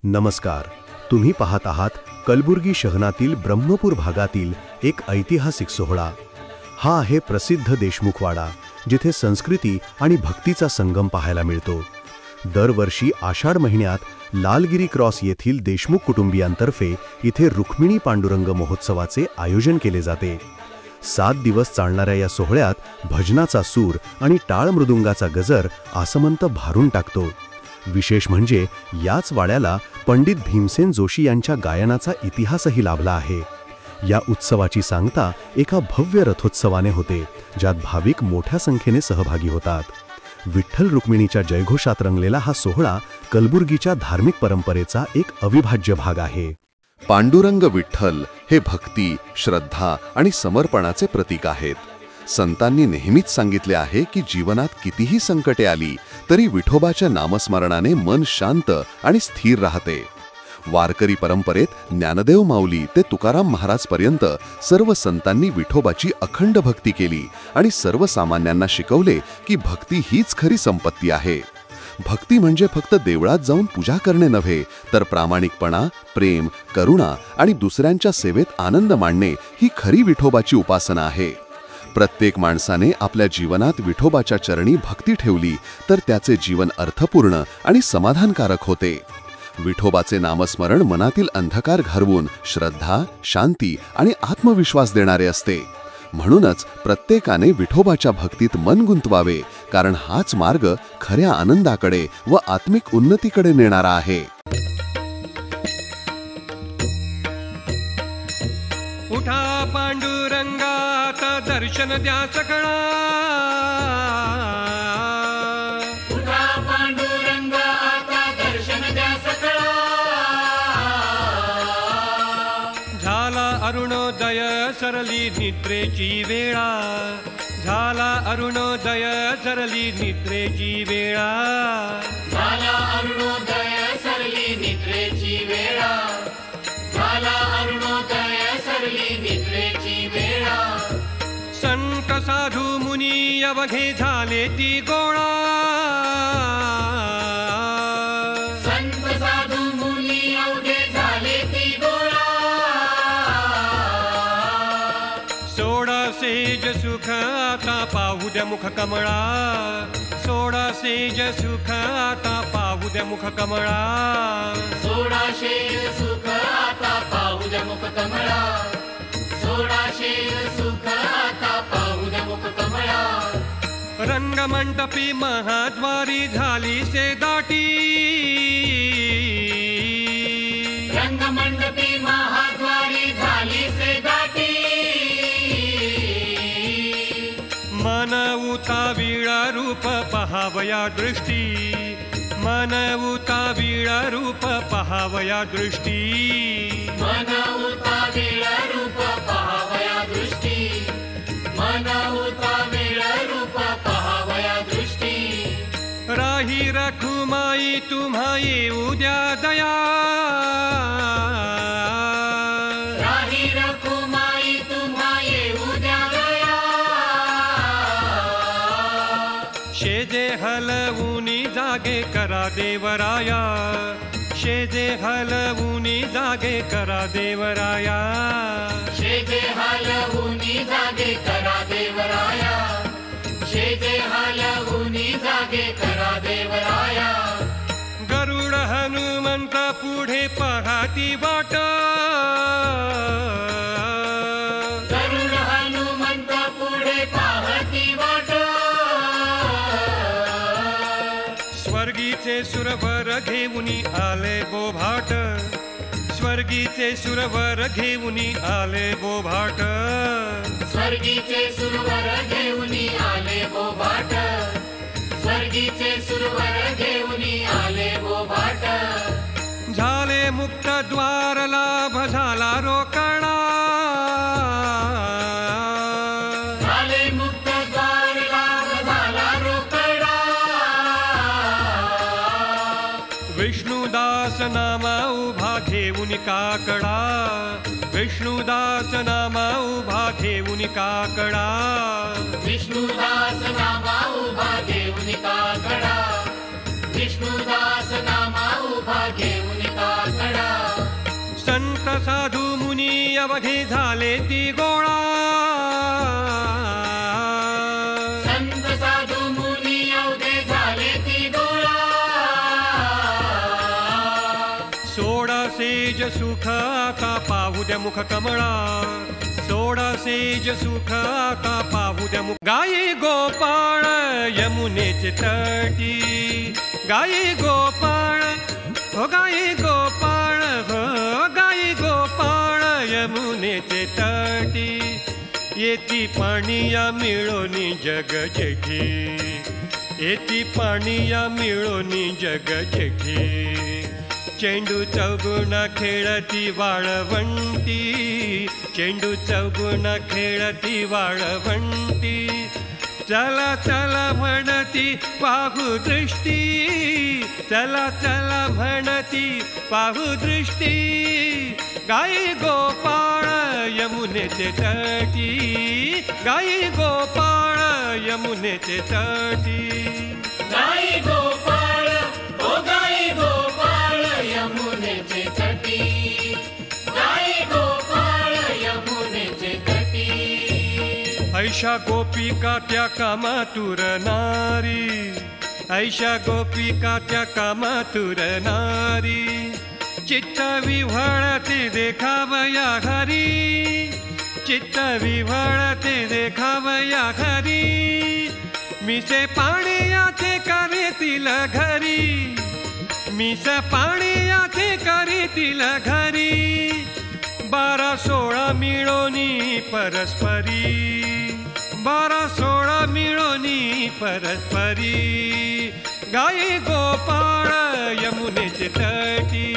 नमस्कार. तुम्ही पाहत आहात कलबुर्गी शहरातील ब्रह्मपूर भागातील एक ऐतिहासिक सोहळा. हा आहे प्रसिद्ध देशमुखवाडा, जिथे संस्कृती आणि भक्तीचा संगम पाहायला मिळतो. दरवर्षी आषाढ महिन्यात लालगिरी क्रॉस येथील देशमुख कुटुंबियांतर्फे इथे रुक्मिणी पांडुरंग महोत्सवाचे आयोजन केले जाते. 7 दिवस चालणाऱ्या या सोहळ्यात भजनाचा सूर आणि टाळ मृदुंगाचा गजर आसमंत भारून टाकतो. विशेष म्हणजे याच वाड्याला पंडित भीमसेन जोशी यांच्या गायनाचा इतिहासही लाभला आहे. या उत्सवाची सांगता एका भव्य रथोत्सवाने होते, ज्यात भाविक मोठ्या संख्येने सहभागी होतात. विठ्ठल रुक्मिणीच्या जयघोषात रंगलेला हा सोहळा कलबुर्गीच्या धार्मिक परंपरेचा एक अविभाज्य भाग आहे. पांडुरंग विठ्ठल हे भक्ती, श्रद्धा आणि समर्पणाचे प्रतीक आहेत. संतांनी नेहमीच सांगितले आहे की जीवनात कितीही संकटे आली तरी विठोबाच्या नामस्मरणाने मन शांत आणि स्थिर राहते. वारकरी परंपरेत ज्ञानदेव माऊली ते तुकाराम महाराज पर्यंत सर्व संतांनी विठोबाची अखंड भक्ती केली आणि सर्वसामान्यांना शिकवले की भक्ती हीच खरी संपत्ती आहे. भक्ती म्हणजे फक्त देवळात जाऊन पूजा करणे नव्हे, तर प्रामाणिकपणा, प्रेम, करुणा आणि दुसऱ्यांच्या सेवेत आनंद मानणे ही खरी विठोबाची उपासना आहे. प्रत्येक माणसाने आपल्या जीवनात विठोबाच्या चरणी भक्ती ठेवली तर त्याचे जीवन अर्थपूर्ण आणि समाधानकारक होते. विठोबाचे नामस्मरण मनातील अंधकार घालवून श्रद्धा, शांती आणि आत्मविश्वास देणारे असते. म्हणूनच प्रत्येकाने विठोबाच्या भक्तीत मन गुंतवावे, कारण हाच मार्ग खऱ्या आनंदाकडे व आत्मिक उन्नतीकडे नेणारा आहे. उठा पांडुरंगात दर्शन द्या सकळा, उठा पांडुरंगात दर्शन द्या सकळा. झाला अरुणोदय सरली निद्रेची वेळा, झाला अरुणोदय सरली निद्रेची वेळा, झाला अरुणोदय सरली निद्रेची वेळा, झाला अरुणोदय सरली निद्रेची वेळा. संत साधू मुनी अवघे झाले ती गोळा, संत साधू मुनी अवघे झाले ती गोळा. सोडा सेज सुख आता पाहू द्या मुख कमळा, सोडा सेज सुख आता पाहू द्या मुख कमळा, सोडाशे सुख आता पाहू द्या मुख कमळा, सोडाशे सुख आता पाहू द्या मुख कमळा. रंगमंडपी महाद्वारी झाली से दाटी, रंगमंडपी महाद्वारी झाली से दाटी. मन उताविळा रूप पहावया दृष्टी, मन उताविळा रूप पहावया दृष्टी, मन उताविळ रूप पहावया दृष्टी, मन उताविळ रूप पहावया दृष्टी. राही रखुमाई तुम्हा येऊ द्या दया, राही रखुमाई तुम्हा येऊ द्या दया. शेजे हलवूनी जागे करा देवराया, शेजे हलवूनी जागे करा देवराया, शेजे हलवूनी जागे करा देवराया, शेजे हलवूनी जागे करा देवराया. गरुड हनुमंत पुढे पहाती वाट, गरुड हनुमंत पुढे पाहती वाट. स्वर्गीचे सुरवर घेऊनी आले बोभाट, स्वर्गीचे सुरवर घेऊनी आले बोभाट, स्वर्गीचे सुरवर घेऊनी आले बोभाट, स्वर्गीचे सुरवर घेऊनी आले बोभाट. झाले मुक्त द्वार लाभ झाला रोकडा, झाले मुक्त द्वार लाभ झाला रोकडा. विष्णुदास नामा उभा घेऊन काकडा, विष्णुदास नामा उभा घेऊन काकडा, विष्णुदास नामा उभा घेऊन काकडा, विष्णुदास नामा उभा घेऊन उडता कडा. संत साधू मुनी अवघे झाले ती गोळा. संत साधू मुनी अवघे झाले ती गोळा. सोडा सेज सुख आता पाहू द्या मुख कमळा. सोडा सेज सुख आता पाहू द्या मुख. गाई गोपाळ यमुनेचे तटी. गाई गोपाळ हो गाई गोपाळ हो गाई गोपाळ यमुनेचे तटी. येती पाणीया मिळोनी जग जेठी. येती पाणीया मिळोनी जग जेठी. चेंडू चौगुण खेळती वाळवंटी. चेंडू चौगुण खेळती वाळवंटी. चला चला म्हणती पाहू दृष्टी. चला चला म्हणती पाहू दृष्टी. गाई गोपाळ यमुनेचे तटी. गाई गोपाळ यमुनेचे तटी. गाई गोपाळ ओ गाई गोपाळ यमुनेचे तटी. गाई गोपाळ यमुनेचे तटी. ऐशा गोपिका त्या कामातुर नारी. ऐशा गोपिका त्या कामातुर नारी. चित्त विव्हळते देखावया हरी. चित्त विव्हळते देखावया हरी. मिसे पाणीयाचे करीतील घरी. मिस पाणीयाचे करीतील घरी. 12-16 मिळोनी परस्परी. 12-16 मिळोनी परस्परी. गाई गोपाळ यमुनेचे तटी.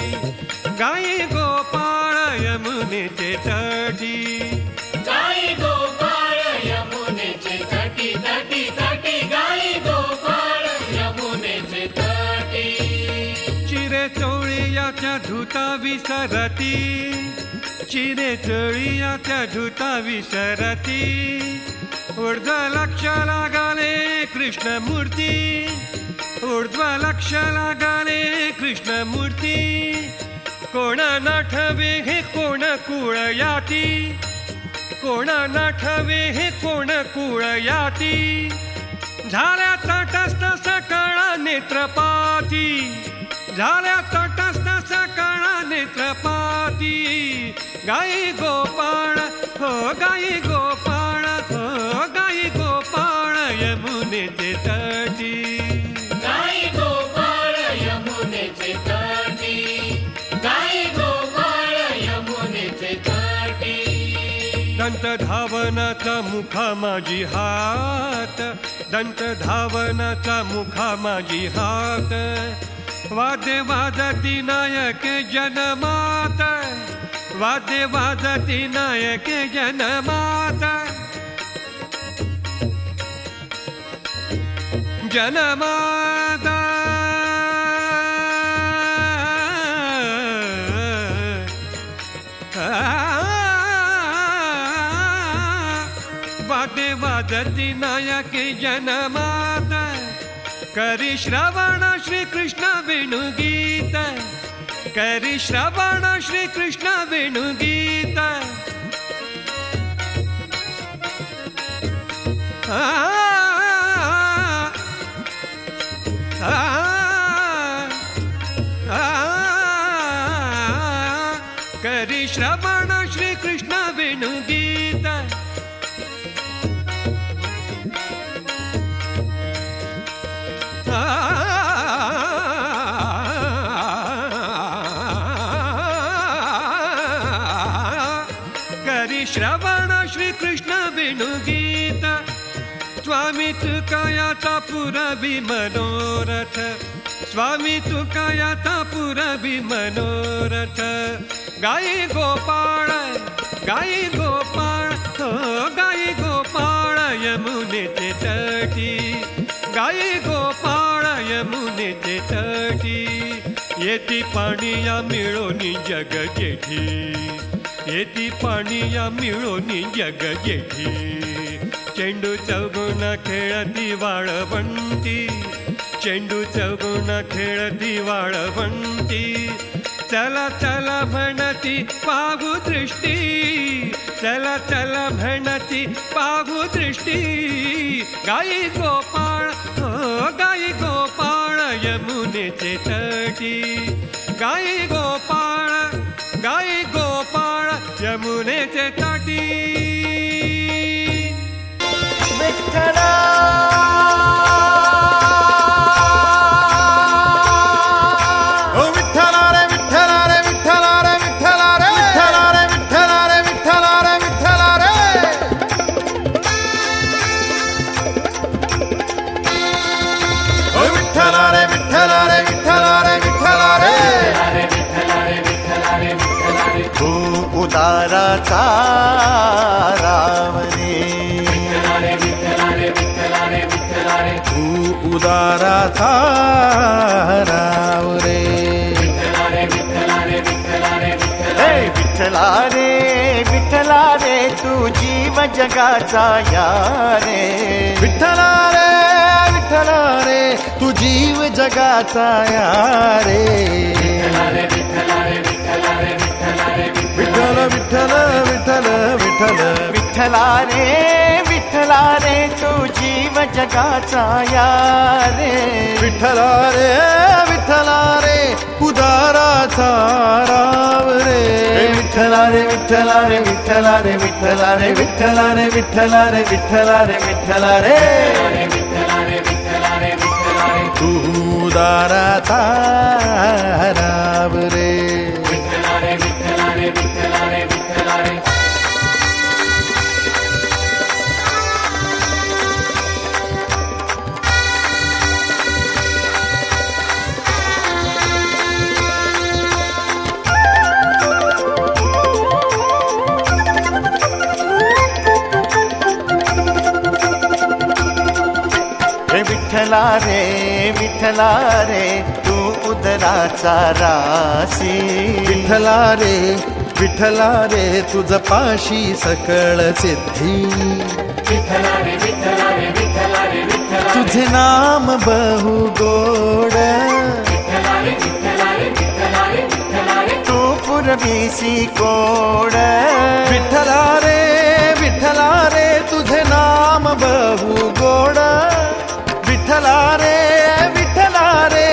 गाई गोपाळ यमुनेचे तटी. गाई गोपाळ यमुनेचे तटी. तटी तटी गाई गोपाळ यमुनेचे तटी. चिरे चोळीयाच्या धुता विसरती. चिरे चोळीयाच्या धुता विसरती. ऊर्ध्व लक्ष लागले कृष्णमूर्ती. ऊर्ध्व लक्ष लागले कृष्णमूर्ती. कोण नाठवे हे कोण कुळ याती. कोण नाठवे हे कोण कुळ याती. झाल्या तटस्थ सकळ नेत्रपाती. झाल्या तटस्थ सकळ नेत्रपाती. गाई गोपाळ हो गाई गोपाळ हो गाई गोपाळ यमुनेचे तटी. गाई गोपाळ यमुनेचे तटी. गाई गोपाळ यमुनेचे तटी. दंत धावनाचा मुखा माझी हात. दंत धावनाचा मुखा माझी हात. वाद्य वाजती नायक जनमात. वाद्य वाजती नायक जनमात. जनमाता वाद्य वाजती नायक जनमाता. करी श्रवण श्री कृष्ण वेणुगीत. करी श्रवण श्री कृष्ण वेणुगीत. करी श्रवण श्री कृष्ण वेणुगीत. करी श्रवण श्री कृष्ण वेणुगीत. स्वामी तुकायाचा पुरबी मनोरथ. स्वामी तुकायाचा पुरबी मनोरथ. गाई गोपाळ गाई गोपाळ हो गाई गोपाळ यमुनेचे तटी. गाई गोपाळ यमुनेचे तटी. येती पाणीया मिळोनी जग जेठी. येती पाणीया मिळोनी जग जेठी. चेंडू चौगुण खेळती वाळवंटी. चेंडू चौगुण खेळती वाळवंटी. चला चला म्हणती पाहू दृष्टी, चला चला म्हणती पाहू दृष्टी. गाई गोपाळ हो गाई गोपाळ यमुनेचे तटी, गाई गोपाळ यमुनेचे तटी. विठ्ठला उदाराचा राम रे, तू उदाराचा राम रे. विठ्ठला रे विठ्ठला रे तू जीव जगाचा यारे. विठ्ठला रे तू जीव जगाचा यारे. विठ्ठल विठ्ठल विठ्ठल विठ्ठल. विठ्ठला रे तू जीव जगाचा यारे. विठ्ठला रे उदाराचा राम रे. विठ्ठला रे विठ्ठला रे विठ्ठला रे विठ्ठला रे विठ्ठला रे विठ्ठला रे विठ्ठला रे विठ्ठला रे. तू उदाराचा राम रे. विठ्ठला रे तू उदराचा रासी. विठ्ठला रे तुझ पाशी सकळ सिद्धी. तुझे नाम बहु गोड, तू पुरवीसी कोड. विठ्ठला रे तुझे नाम बहु गोड. विठ्ठला रे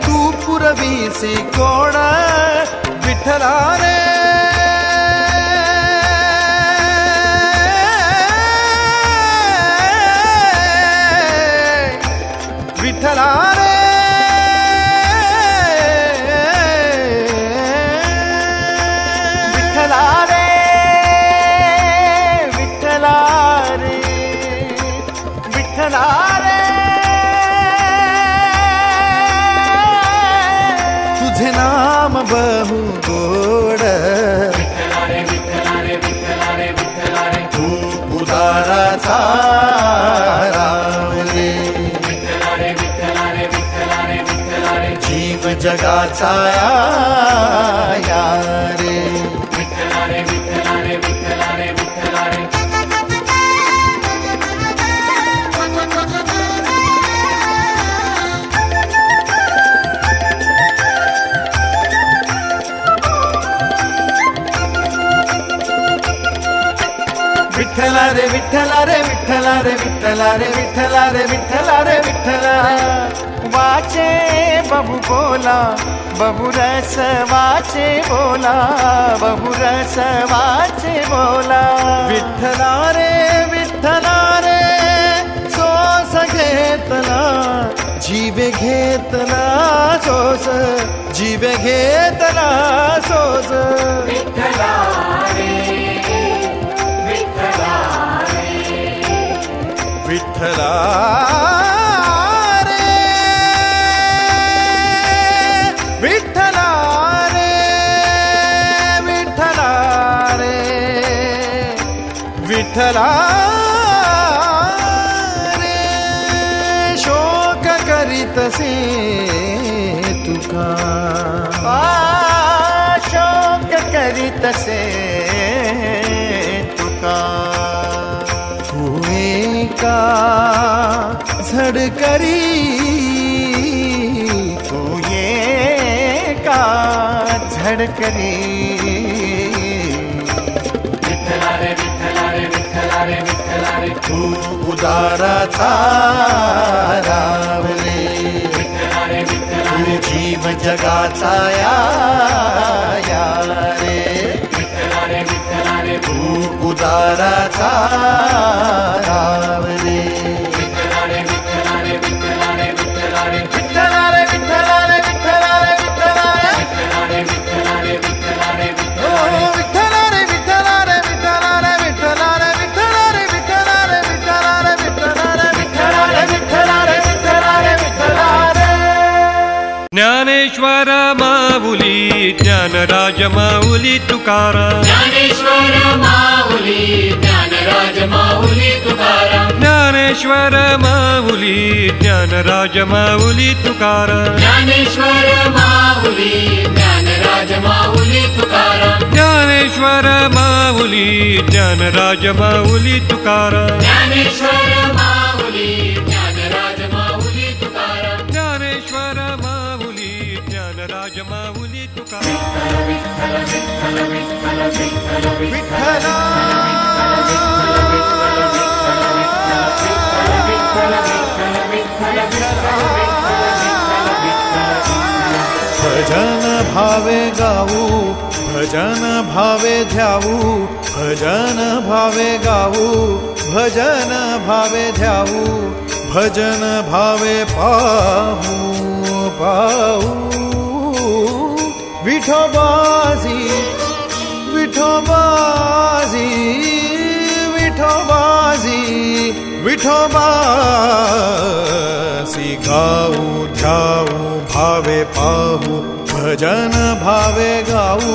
तू पुरवीसी कोड. विठ्ठला रे विठ्ठला रे विठ्ठला रे विठ्ठला रे विठ्ठला रे. तुझे नाम बहु गोड. तू उदाराचा राम रे. जीव जगाचा यारे. विठ्ठला रे विठ्ठला रे विठ्ठला रे विठ्ठला रे विठ्ठला रे विठ्ठला रे विठ्ठला. वाचे बहु बोला बहु रस वाचे बोला बहु रस वाचे बोला. विठ्ठला रे सोस घेतला जीवे घेतला सोस. जीवे घेतला सोस. विठ्ठला रे विठ्ठला रे विठ्ठला रे विठ्ठला रे विठ्ठला रे. शोक करीतसे तुका शोक करीतसे तुका. का झडकरी तू ये का धडकली. विठ्ठला रे विठ्ठला रे विठ्ठला रे विठ्ठला रे तू उदाराचा राम रे. विठ्ठला रे विठ्ठला तू जीव जगाचा या रे. विठ्ठला रे विठ्ठला रे तू उदाराचा राम रे. विठ्ठला रे विठ्ठला रे विठ्ठला रे विठ्ठला रे विठ्ठला रे विठ्ठला रे विठ्ठला रे विठ्ठला रे. विठ्ठला रे विठ्ठला रे विठ्ठला रे ओ विठ्ठला रे विठ्ठला रे विठ्ठला रे विठ्ठला रे विठ्ठला रे विठ्ठला रे विठ्ठला रे विठ्ठला रे विठ्ठला रे विठ्ठला रे विठ्ठला रे विठ्ठला रे. ज्ञानेश्वर माऊली ज्ञानराज माऊली तुकाराम. ज्ञानेश्वर माऊली ज्ञानराज माऊली तुकाराम. ज्ञानेश्वर माऊली ज्ञानराज माऊली तुकाराम. ज्ञानेश्वर माऊली ज्ञानराज माऊली तुकाराम. ज्ञानेश्वर माऊली ज्ञानराज माऊली तुकाराम. ज्ञानेश्वर माऊली ज्ञानराज माऊली तुकाराम. ज्ञानेश्वर माऊली ज्ञानराज माऊली तुकाराम. विठ्ठला भजन भावे गाऊ भजन भावे ध्याऊ. भजन भावे गाऊ भजन भावे ध्याऊ. भजन भावे पाहू पाहू. विठोबाजी विठोबाजी विठोबाजी विठोबासी गाऊ ध्याऊ भावे पाहू. भजन भावे गाऊ.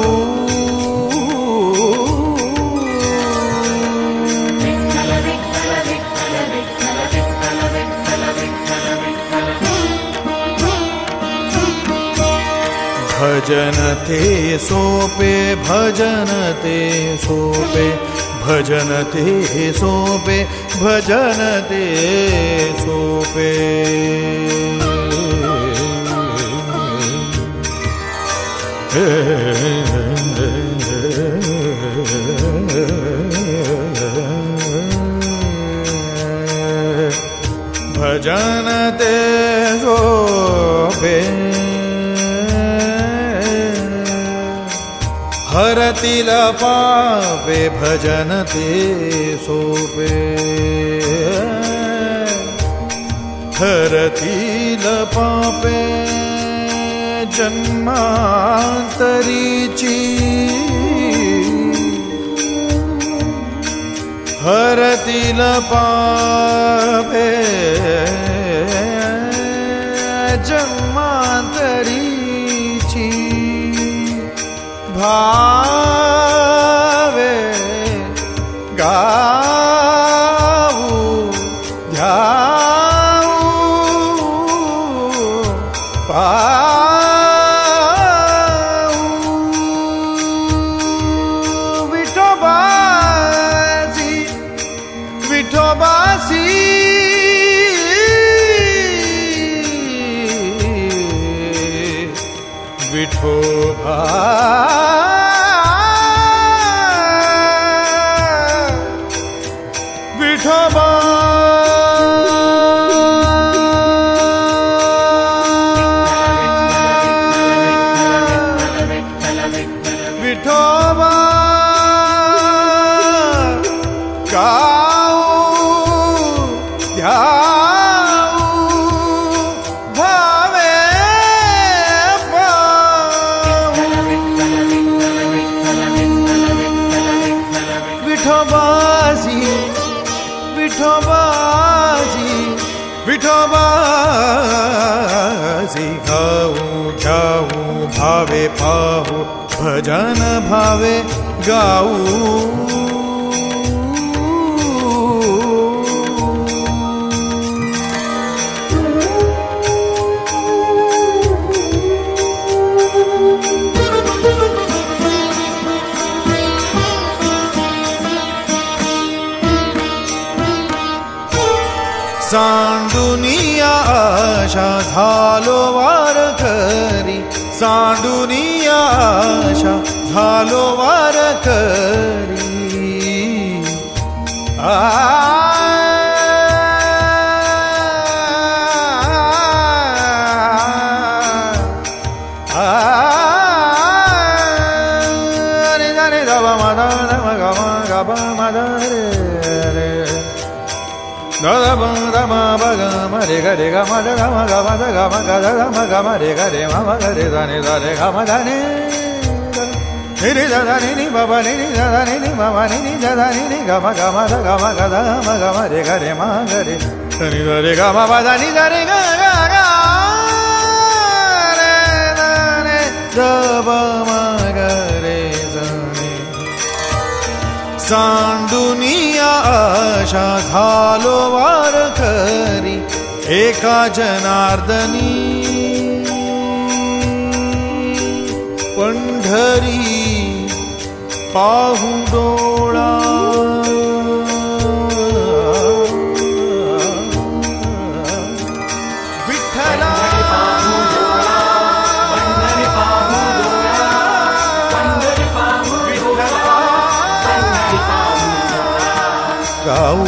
भजन ते सोपे भजन ते सोपे. भजन ते सोपे भजन ते सोपे. भजन ते सोपे हरतील पापे. भजन ते सोपे हरतील पापे. जन्मांतरीची हरतील पापे. जन्मांतरीची भावे गाऊ ध्याऊ पाऊ. विठोबाजी विठोबासी विठोबा विठोबा विठोबा गाऊ ध्याऊ भावे विठोबाजी विठोबाजी विठोबाजी गाऊ ध्याऊ भावे पाहू. भजन भावे गाऊ. सांडुनिया आशा झालो वारकरी. सांडुनिया आशा झालो वारकरी रे रे ग म ग ग म ग रे रे ग ग म ग म रे ग रे ग म ग म ग म ग म ग म ग म रे ग रे म ग रे दा रे ग म दा ने रे दा दा नि बा बा नि दा दा नि बा बा नि दा दा नि ग म ग म दा ग म ग दा म ग म रे ग रे म ग रे नि दा रे ग म बा दा नि दा रे ग ग ग रे दा रे द ब म ग रे दा नि सांडुनिया आशा झालो वारकरी एका जनार्दनी पंढरी पाहू डोळा विठ्ठला गाऊ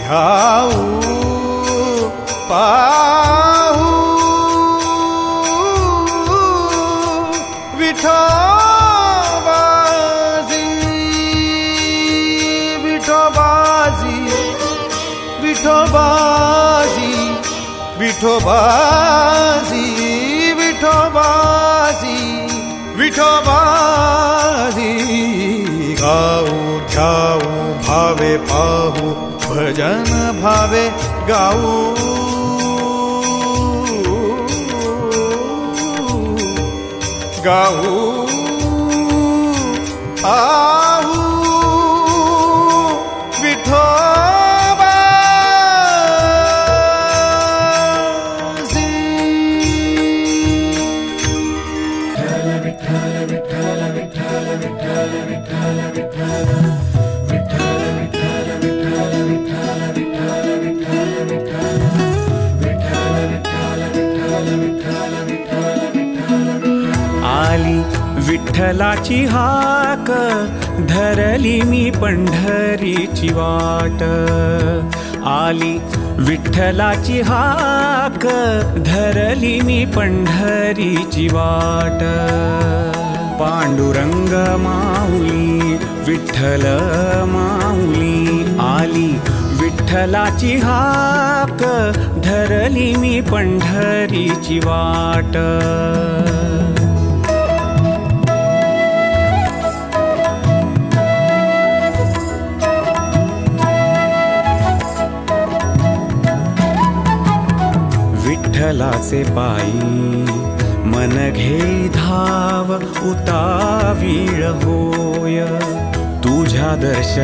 घ्याऊ पाहू विठोबाजी विठोबाजी विठोबाजी विठोबाजी विठोबाजी विठोबाजी गाऊ घ्याऊ भावे पाहू भजन भावे गाऊ गाऊ आहू विठोबाजी आली विठ्ठलाची हाक धरली मी पंढरीची वाट आली विठ्ठलाची हाक धरली मी पंढरीची वाट पांडुरंग माऊली विठ्ठल माऊली आली विठ्ठलाची हाक धरली मी पंढरीची वाट विठ्ठलाचे पायी मन घे धाव उतावीळ होय तुझ्या दर्शन